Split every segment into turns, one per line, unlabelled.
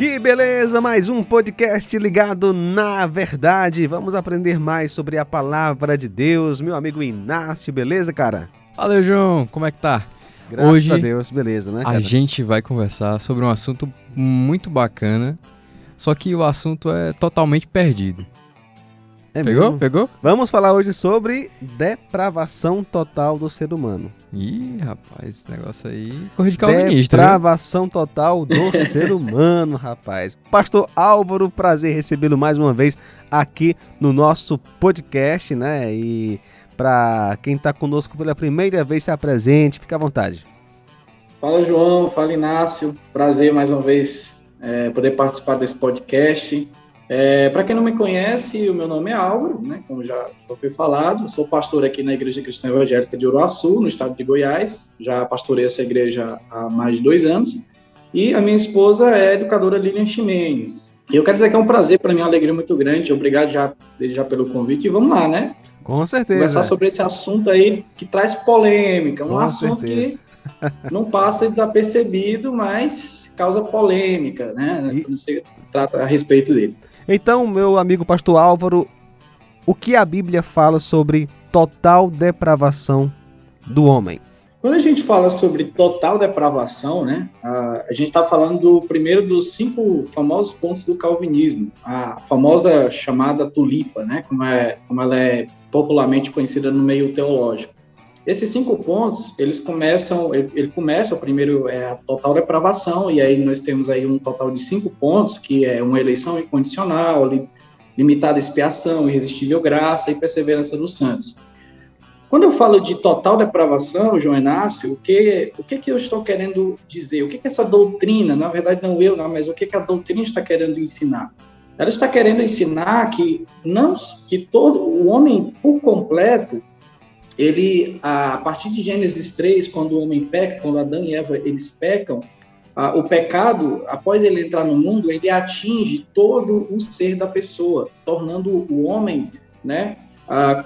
Que beleza, mais um podcast ligado na verdade. Vamos aprender mais sobre a palavra de Deus. Meu amigo Inácio, beleza, cara?
Valeu, João, como é que tá?
Graças
Hoje,
a Deus, beleza, né, cara?
A gente vai conversar sobre um assunto muito bacana, só que o assunto é totalmente perdido.
Mesmo?
Pegou?
Vamos falar hoje sobre depravação total do ser humano.
Ih, rapaz, esse negócio aí... Corrida de calvinista,
Depravação total do ser humano, rapaz. Pastor Álvaro, prazer recebê-lo mais uma vez aqui no nosso podcast, né? E para quem está conosco pela primeira vez, se apresente, fica à vontade.
Fala, João, fala, Inácio. Prazer mais uma vez poder participar desse podcast. Para quem não me conhece, o meu nome é Álvaro, né? Como já foi falado, sou pastor aqui na Igreja Cristã Evangélica de Uruaçu, no estado de Goiás. Já pastorei essa igreja há mais de 2 anos. E a minha esposa é a educadora Lilian Ximenes. E eu quero dizer que é um prazer, para mim, uma alegria muito grande. Obrigado desde já pelo convite. E vamos lá, né?
Com certeza.
Conversar sobre esse assunto aí que traz polêmica. Um assunto
certeza.
Que não passa desapercebido, mas causa polêmica, né? Quando você trata a respeito dele.
Então, meu amigo pastor Álvaro, o que a Bíblia fala sobre total depravação do homem?
Quando a gente fala sobre total depravação, né, a gente está falando do primeiro dos 5 famosos pontos do calvinismo, a famosa chamada tulipa, né, como ela é popularmente conhecida no meio teológico. Esses 5 pontos, ele começa, o primeiro é a total depravação, e aí nós temos aí um total de 5 pontos, que é uma eleição incondicional, limitada expiação, irresistível graça e perseverança dos santos. Quando eu falo de total depravação, João Inácio, o que eu estou querendo dizer? O que essa doutrina, na verdade não eu, mas o que a doutrina está querendo ensinar? Ela está querendo ensinar que todo o homem por completo, ele, a partir de Gênesis 3, quando o homem peca, quando Adão e Eva eles pecam, o pecado, após ele entrar no mundo, ele atinge todo o ser da pessoa, tornando o homem, né,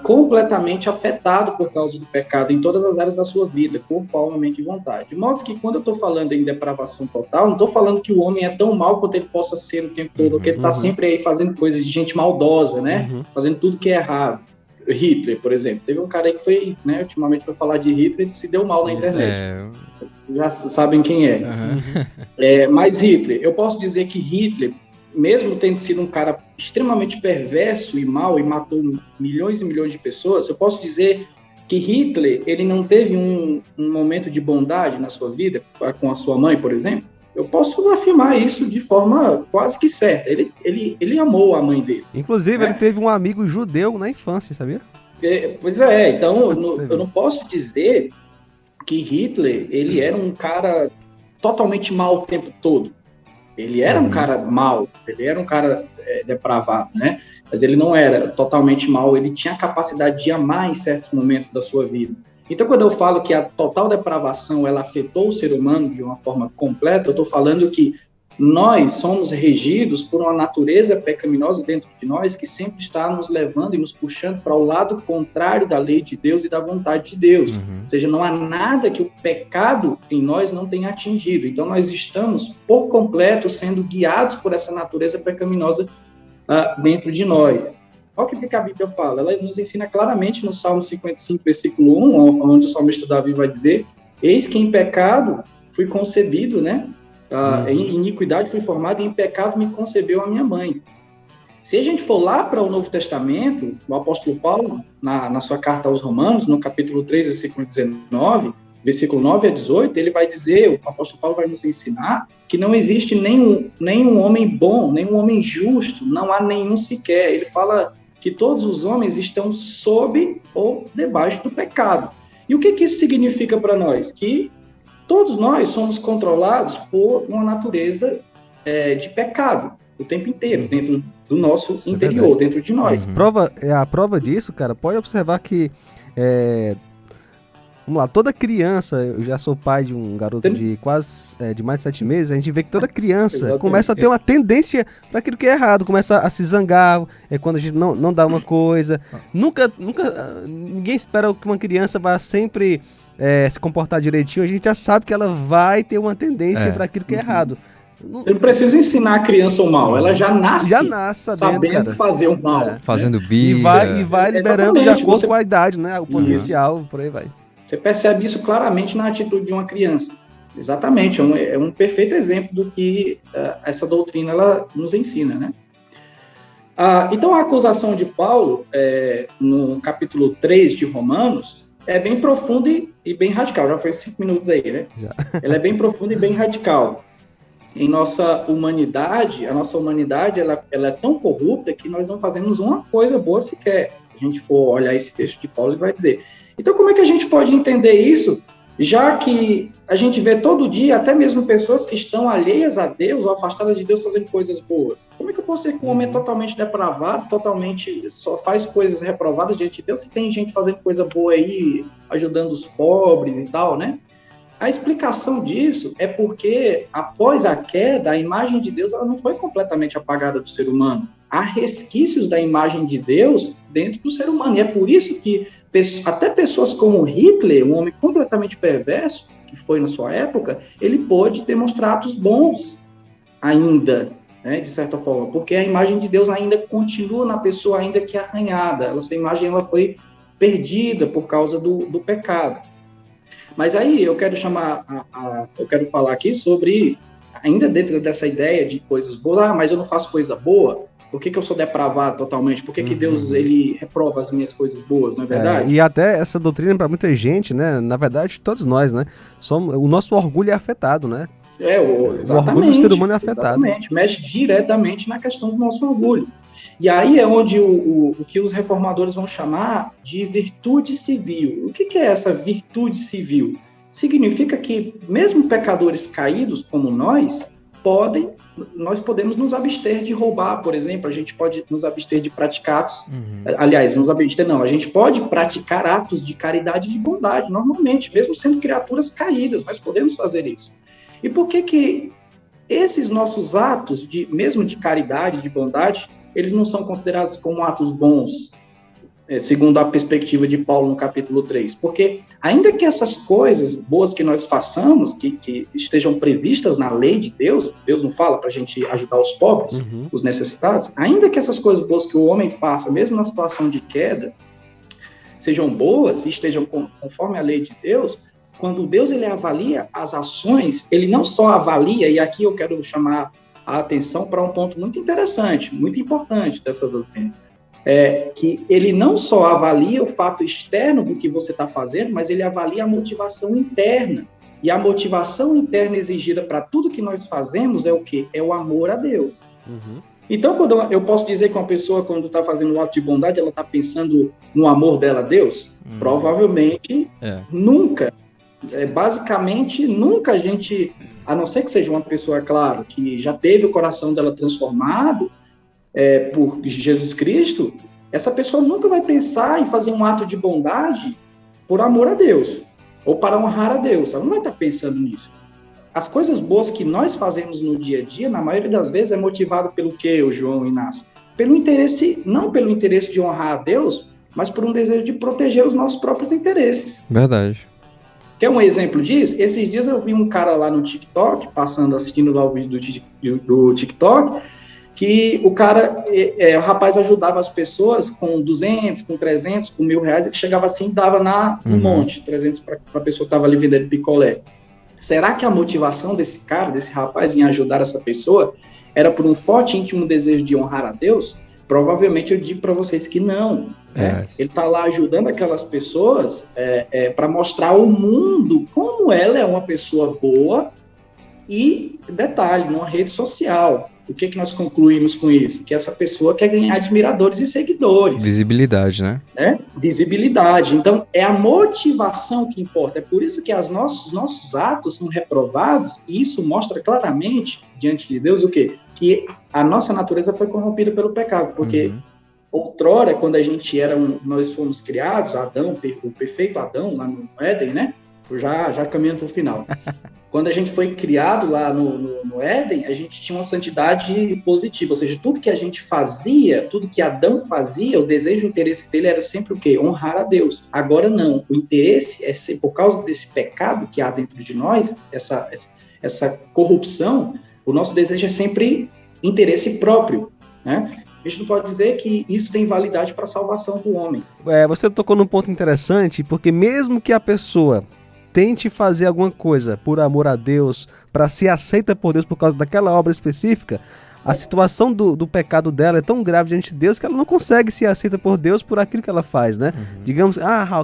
completamente afetado por causa do pecado em todas as áreas da sua vida, corpo, alma, mente e vontade. De modo que quando eu estou falando em depravação total, não estou falando que o homem é tão mal quanto ele possa ser o tempo todo, que ele está sempre aí fazendo coisas de gente maldosa, né, fazendo tudo que é errado. Hitler, por exemplo. Teve um cara aí que foi, né, ultimamente foi falar de Hitler e se deu mal na internet. Já sabem quem é. Mas Hitler, eu posso dizer que Hitler, mesmo tendo sido um cara extremamente perverso e mau e matou milhões e milhões de pessoas, eu posso dizer que Hitler, ele não teve um momento de bondade na sua vida, com a sua mãe, por exemplo. Eu posso afirmar isso de forma quase que certa. Ele amou a mãe dele.
Inclusive, ele teve um amigo judeu na infância, sabia?
Pois é, então eu não posso dizer que Hitler, ele era um cara totalmente mau o tempo todo. Ele era um cara mau, ele era um cara depravado, né? Mas ele não era totalmente mau, ele tinha a capacidade de amar em certos momentos da sua vida. Então, quando eu falo que a total depravação ela afetou o ser humano de uma forma completa, eu estou falando que nós somos regidos por uma natureza pecaminosa dentro de nós que sempre está nos levando e nos puxando para o lado contrário da lei de Deus e da vontade de Deus. Ou seja, não há nada que o pecado em nós não tenha atingido. Então, nós estamos, por completo, sendo guiados por essa natureza pecaminosa dentro de nós. Olha o que a Bíblia fala. Ela nos ensina claramente no Salmo 55, versículo 1, onde o salmista Davi vai dizer: eis que em pecado fui concebido, né? Em iniquidade fui formado, e em pecado me concebeu a minha mãe. Se a gente for lá para o Novo Testamento, o apóstolo Paulo, na sua carta aos Romanos, no capítulo 3, versículo 19, versículo 9 a 18, ele vai dizer, o apóstolo Paulo vai nos ensinar que não existe nenhum homem bom, nenhum homem justo, não há nenhum sequer. Ele fala que todos os homens estão sob ou debaixo do pecado. E o que isso significa para nós? Que todos nós somos controlados por uma natureza de pecado o tempo inteiro, dentro do nosso interior, dentro de nós.
A prova disso, cara, pode observar que vamos lá, toda criança, eu já sou pai de um garoto de de mais de 7 meses, a gente vê que toda criança começa a ter uma tendência para aquilo que é errado, começa a se zangar, quando a gente não dá uma coisa. Nunca, ninguém espera que uma criança vá sempre se comportar direitinho, a gente já sabe que ela vai ter uma tendência para aquilo que é errado.
Ele não precisa ensinar a criança o mal, ela já nasce sabendo
cara,
fazer o mal. Né?
Fazendo birra.
E vai liberando de acordo com a idade, né? O potencial, por aí vai.
Você percebe isso claramente na atitude de uma criança. Exatamente, é um perfeito exemplo do que essa doutrina ela nos ensina, né? Então, a acusação de Paulo, no capítulo 3 de Romanos, é bem profunda e bem radical. Já foi 5 minutos aí, né? Já. Ela é bem profunda e bem radical. Em nossa humanidade, a nossa humanidade ela é tão corrupta que nós não fazemos uma coisa boa sequer. Se a gente for olhar esse texto de Paulo, ele vai dizer. Então, como é que a gente pode entender isso? Já que a gente vê todo dia, até mesmo pessoas que estão alheias a Deus, ou afastadas de Deus, fazendo coisas boas. Como é que eu posso ser que um homem totalmente depravado, totalmente só faz coisas reprovadas diante de Deus, se tem gente fazendo coisa boa aí, ajudando os pobres e tal, né? A explicação disso é porque, após a queda, a imagem de Deus ela não foi completamente apagada do ser humano. Há resquícios da imagem de Deus dentro do ser humano. E é por isso que até pessoas como Hitler, um homem completamente perverso, que foi na sua época, ele pôde demonstrar atos bons ainda, né, de certa forma, porque a imagem de Deus ainda continua na pessoa, ainda que arranhada. Essa imagem ela foi perdida por causa do pecado. Mas aí eu quero eu quero falar aqui sobre, ainda dentro dessa ideia de coisas boas, mas eu não faço coisa boa, por que eu sou depravado totalmente? Por que Deus ele reprova as minhas coisas boas, não é verdade?
E até essa doutrina, para muita gente, né, na verdade, todos nós, né, o nosso orgulho é afetado, né?
O
orgulho do ser humano é afetado.
Exatamente, mexe diretamente na questão do nosso orgulho. E aí é onde o que os reformadores vão chamar de virtude civil. O que é essa virtude civil? Significa que mesmo pecadores caídos como nós podemos nos abster de roubar, por exemplo, a gente pode nos abster de praticar atos, aliás, a gente pode praticar atos de caridade e de bondade, normalmente, mesmo sendo criaturas caídas, nós podemos fazer isso. E por que esses nossos atos, mesmo de caridade, de bondade, eles não são considerados como atos bons, segundo a perspectiva de Paulo no capítulo 3? Porque ainda que essas coisas boas que nós façamos, que estejam previstas na lei de Deus, Deus não fala para a gente ajudar os pobres, os necessitados, ainda que essas coisas boas que o homem faça, mesmo na situação de queda, sejam boas e estejam conforme a lei de Deus, quando Deus ele avalia as ações, ele não só avalia, e aqui eu quero chamar a atenção para um ponto muito interessante, muito importante dessa doutrina, que ele não só avalia o fato externo do que você está fazendo, mas ele avalia a motivação interna. E a motivação interna exigida para tudo que nós fazemos é o quê? É o amor a Deus. Então, quando eu posso dizer que uma pessoa, quando está fazendo um ato de bondade, ela está pensando no amor dela a Deus? Provavelmente nunca. Basicamente, nunca a gente, a não ser que seja uma pessoa, claro, que já teve o coração dela transformado por Jesus Cristo, essa pessoa nunca vai pensar em fazer um ato de bondade por amor a Deus, ou para honrar a Deus. Ela não vai estar pensando nisso. As coisas boas que nós fazemos no dia a dia, na maioria das vezes, é motivado pelo quê, o João Inácio? Pelo interesse, não pelo interesse de honrar a Deus, mas por um desejo de proteger os nossos próprios interesses.
Verdade.
Quer um exemplo disso? Esses dias eu vi um cara lá no TikTok, assistindo lá o vídeo do TikTok, que o rapaz ajudava as pessoas com 200, com 300, com R$1.000, ele chegava assim e dava um monte, 300 para a pessoa que estava ali vendendo picolé. Será que a motivação desse cara, desse rapaz, em ajudar essa pessoa, era por um forte íntimo desejo de honrar a Deus? Provavelmente eu digo para vocês que não. Ele está lá ajudando aquelas pessoas para mostrar ao mundo como ela é uma pessoa boa e, detalhe, numa rede social. O que nós concluímos com isso? Que essa pessoa quer ganhar admiradores e seguidores.
Visibilidade, né?
Visibilidade. Então, é a motivação que importa. É por isso que os nossos atos são reprovados, e isso mostra claramente, diante de Deus, o quê? Que a nossa natureza foi corrompida pelo pecado. Porque outrora, quando nós fomos criados, Adão, o perfeito Adão, lá no Éden, né? Já caminhando para o final. Quando a gente foi criado lá no Éden, a gente tinha uma santidade positiva, ou seja, tudo que a gente fazia, tudo que Adão fazia, o desejo, o interesse dele era sempre o quê? Honrar a Deus. Agora não, o interesse por causa desse pecado que há dentro de nós, essa corrupção, o nosso desejo é sempre interesse próprio, né? A gente não pode dizer que isso tem validade para a salvação do homem.
Você tocou num ponto interessante, porque mesmo que a pessoa tente fazer alguma coisa por amor a Deus, para ser aceita por Deus por causa daquela obra específica, a situação do pecado dela é tão grave diante de Deus que ela não consegue ser aceita por Deus por aquilo que ela faz, né? Digamos,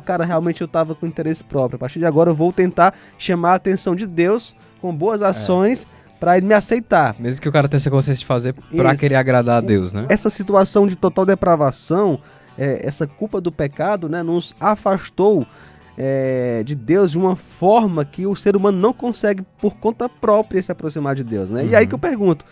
cara, realmente eu estava com interesse próprio. A partir de agora eu vou tentar chamar a atenção de Deus com boas ações para ele me aceitar.
Mesmo que o cara tenha essa consciência de fazer para querer agradar a Deus, né?
Essa situação de total depravação, essa culpa do pecado, né, nos afastou de Deus de uma forma que o ser humano não consegue por conta própria se aproximar de Deus, né? E aí que eu pergunto,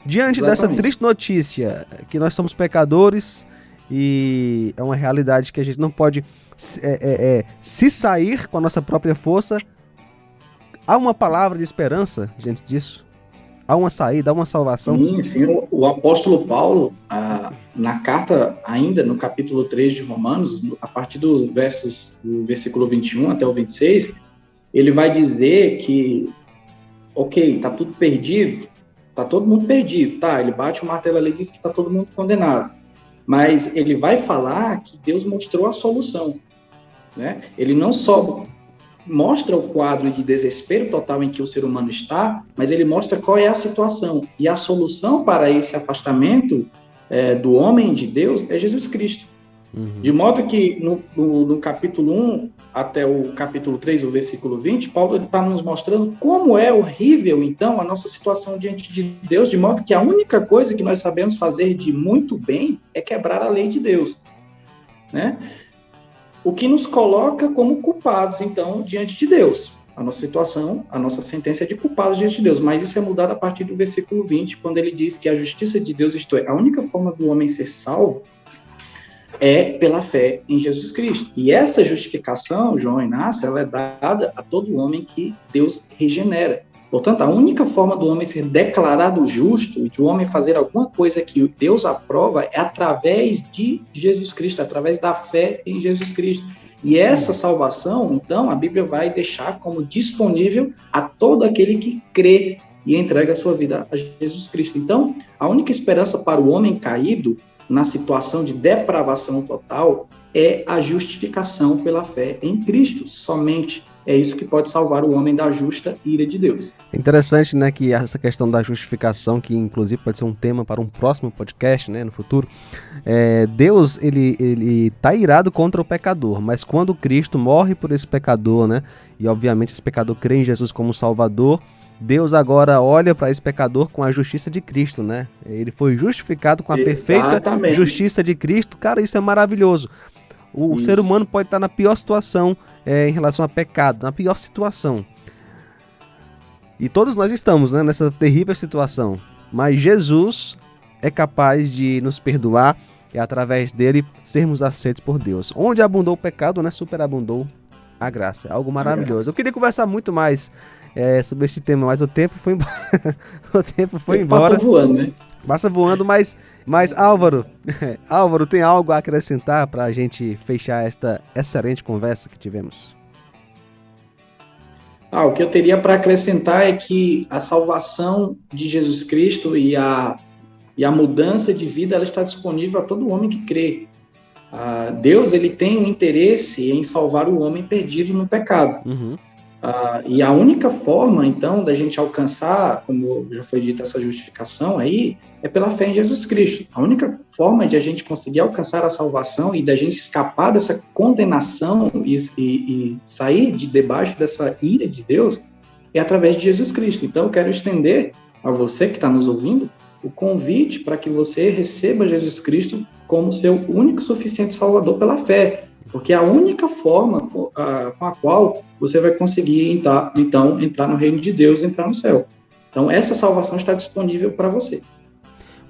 diante dessa triste notícia, que nós somos pecadores e é uma realidade que a gente não pode se sair com a nossa própria força, há uma palavra de esperança diante disso? Há uma saída, há uma salvação?
Sim. O apóstolo Paulo, na carta ainda, no capítulo 3 de Romanos, a partir do versículo 21 até o 26, ele vai dizer que, tá tudo perdido, tá todo mundo perdido, tá? Ele bate o martelo ali e diz que tá todo mundo condenado. Mas ele vai falar que Deus mostrou a solução, né? Ele não só mostra o quadro de desespero total em que o ser humano está, mas ele mostra qual é a situação. E a solução para esse afastamento do homem de Deus é Jesus Cristo. De modo que no capítulo 1 até o capítulo 3, o versículo 20, Paulo está nos mostrando como é horrível, então, a nossa situação diante de Deus, de modo que a única coisa que nós sabemos fazer de muito bem é quebrar a lei de Deus, né? O que nos coloca como culpados, então, diante de Deus. A nossa situação, a nossa sentença é de culpados diante de Deus, mas isso é mudado a partir do versículo 20, quando ele diz que a justiça de Deus, isto é, a única forma do homem ser salvo é pela fé em Jesus Cristo. E essa justificação, João Inácio, ela é dada a todo homem que Deus regenera. Portanto, a única forma do homem ser declarado justo e de o homem fazer alguma coisa que Deus aprova é através de Jesus Cristo, através da fé em Jesus Cristo. E essa salvação, então, a Bíblia vai deixar como disponível a todo aquele que crê e entrega a sua vida a Jesus Cristo. Então, a única esperança para o homem caído na situação de depravação total é a justificação pela fé em Cristo, somente. É isso que pode salvar o homem da justa ira de Deus.
É interessante, né, que essa questão da justificação, que inclusive pode ser um tema para um próximo podcast, né, no futuro, Deus, ele tá irado contra o pecador, mas quando Cristo morre por esse pecador, né, e obviamente esse pecador crê em Jesus como Salvador, Deus agora olha para esse pecador com a justiça de Cristo, né? Ele foi justificado com a perfeita justiça de Cristo. Cara, isso é maravilhoso. O ser humano pode estar na pior situação em relação a pecado, na pior situação. E todos nós estamos, né, nessa terrível situação. Mas Jesus é capaz de nos perdoar e através dele sermos aceitos por Deus. Onde abundou o pecado, né, superabundou a graça. É algo maravilhoso. Eu queria conversar muito mais sobre este tema, mas o tempo foi embora. O tempo foi embora.
Passa voando, né?
Passa voando, mas Álvaro, tem algo a acrescentar para a gente fechar esta excelente conversa que tivemos?
O que eu teria para acrescentar é que a salvação de Jesus Cristo e a mudança de vida, ela está disponível a todo homem que crê. Deus, ele tem um interesse em salvar o homem perdido no pecado. E a única forma, então, da gente alcançar, como já foi dito, essa justificação aí, é pela fé em Jesus Cristo. A única forma de a gente conseguir alcançar a salvação e da gente escapar dessa condenação e sair de debaixo dessa ira de Deus é através de Jesus Cristo. Então, eu quero estender a você que está nos ouvindo o convite para que você receba Jesus Cristo como seu único e suficiente Salvador pela fé. Porque é a única forma com a qual você vai conseguir, então, entrar no reino de Deus, entrar no céu. Então, essa salvação está disponível para você.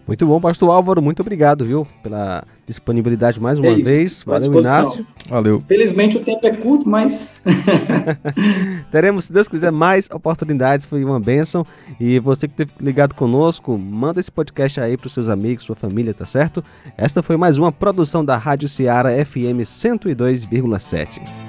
Muito bom, pastor Álvaro, muito obrigado, viu, pela disponibilidade mais uma vez. Valeu, Inácio.
Valeu.
Felizmente o tempo é curto, mas...
Teremos, se Deus quiser, mais oportunidades, foi uma bênção. E você que esteve ligado conosco, manda esse podcast aí para os seus amigos, sua família, tá certo? Esta foi mais uma produção da Rádio Ceará FM 102,7.